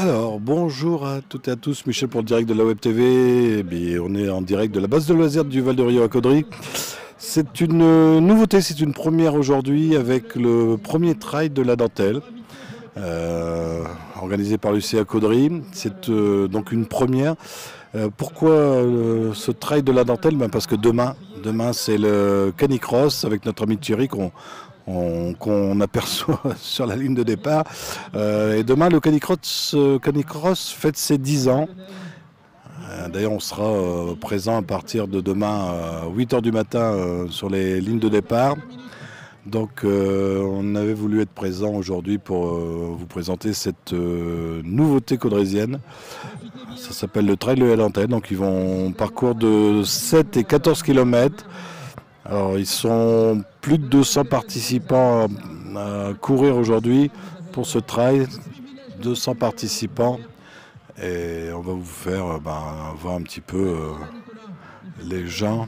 Alors, bonjour à toutes et à tous, Michel pour le direct de la Web TV. Eh bien, on est en direct de la base de loisirs du Val de Rio à Caudry. C'est une nouveauté, c'est une première aujourd'hui avec le premier trail de la dentelle, organisé par l'UCA Caudry. C'est donc une première. Pourquoi ce trail de la dentelle? Parce que demain c'est le Canicross avec notre ami Thierry qu'on aperçoit sur la ligne de départ. Et demain, le Canicross fête ses 10 ans. D'ailleurs, on sera présent à partir de demain à 8 h du matin sur les lignes de départ. Donc, on avait voulu être présent aujourd'hui pour vous présenter cette nouveauté caudrésienne. Ça s'appelle le Trail de la dentelle. Donc, ils vont parcours de 7 et 14 km. Alors, ils sont plus de 200 participants à courir aujourd'hui pour ce trail. 200 participants. Et on va vous faire voir un petit peu les gens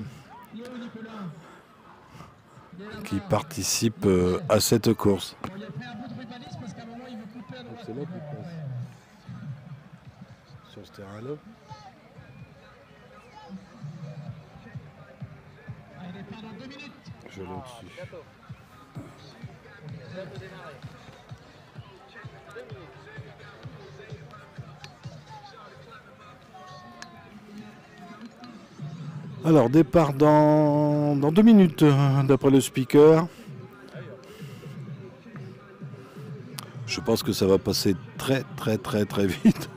qui participent à cette course. C'est là qu'il passe. Sur ce terrain-là. Je l'ai au-dessus. Alors, départ dans 2 minutes, d'après le speaker. Je pense que ça va passer très vite.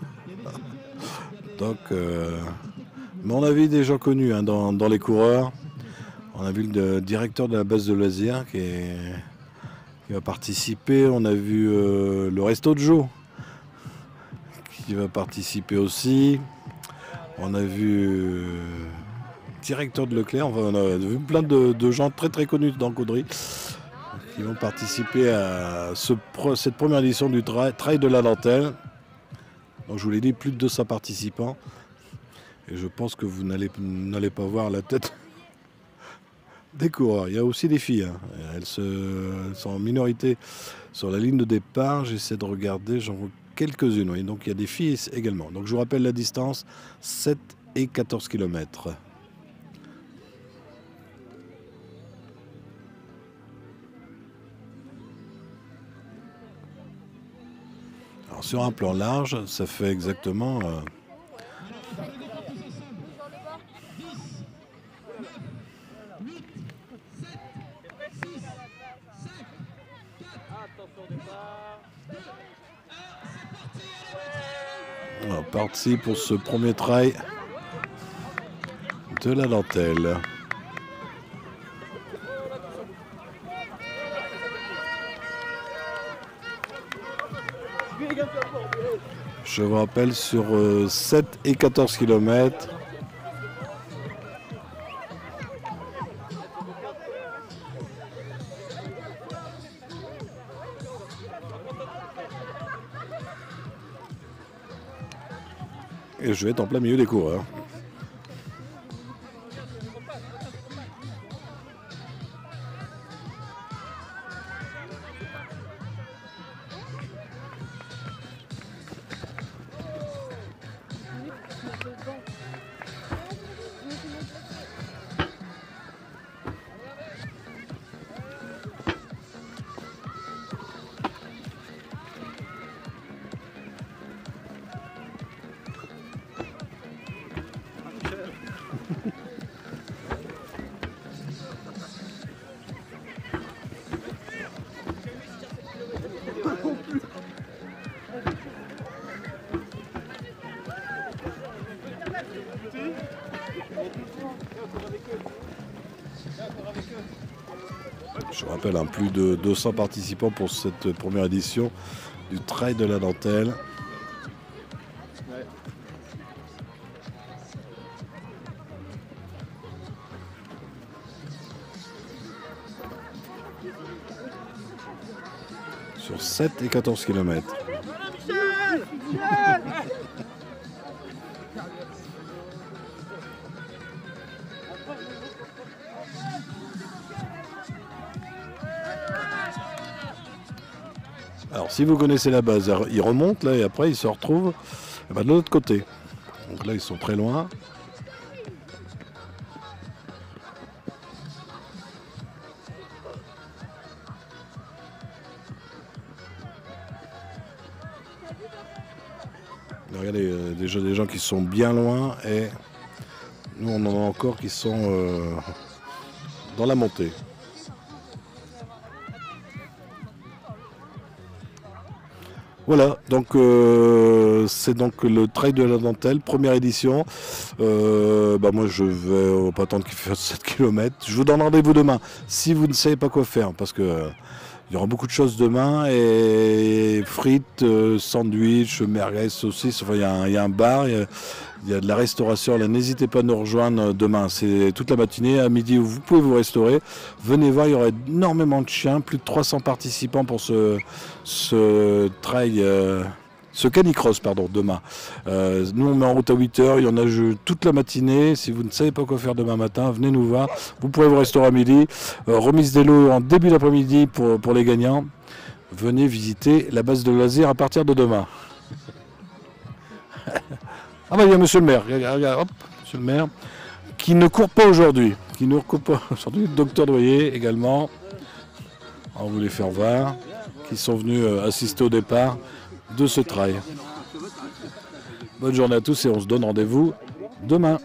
Donc, mais on a vu des gens connus dans les coureurs. On a vu le directeur de la base de loisirs qui va participer. On a vu le Resto de Joe qui va participer aussi. On a vu directeur de Leclerc. Enfin, on a vu plein de gens très connus dans Caudry qui vont participer à cette première édition du Trail de la dentelle. Donc, je vous l'ai dit, plus de 200 participants. Et je pense que vous n'allez pas voir la tête des coureurs. Il y a aussi des filles. Elles sont en minorité sur la ligne de départ. J'essaie de regarder, j'en vois quelques-unes. Oui. Donc il y a des filles également. Donc je vous rappelle la distance, 7 et 14 km. Alors sur un plan large, ça fait exactement... On est parti pour ce premier trail de la dentelle. Je vous rappelle sur 7 et 14 km. Et je vais être en plein milieu des coureurs. Je rappelle, plus de 200 participants pour cette première édition du Trail de la dentelle. Sur 7 et 14 km. Alors si vous connaissez la base, ils remontent là et après ils se retrouvent de l'autre côté. Donc là ils sont très loin. Regardez, déjà des gens qui sont bien loin et nous on en a encore qui sont dans la montée. Voilà, donc c'est donc le trail de la dentelle, première édition. Moi je vais pas attendre qu'il fasse 7 km. Je vous donne rendez-vous demain si vous ne savez pas quoi faire parce que il y aura beaucoup de choses demain et frites, sandwich, merguez, saucisses, enfin il y a un bar, il y a de la restauration. Là, n'hésitez pas à nous rejoindre demain, c'est toute la matinée, à midi vous pouvez vous restaurer. Venez voir, il y aura énormément de chiens, plus de 300 participants pour ce trail, ce canicross pardon, demain. Nous on met en route à 8h, il y en a toute la matinée. Si vous ne savez pas quoi faire demain matin, venez nous voir. Vous pourrez vous restaurer à midi. Remise des lots en début d'après-midi pour les gagnants. Venez visiter la base de loisirs à partir de demain. Ah il y a monsieur le maire, regarde, hop, monsieur le maire, qui ne court pas aujourd'hui. Le docteur Doyer également. On voulait faire voir, qui sont venus assister au départ de ce trail. Bonne journée à tous et on se donne rendez-vous demain.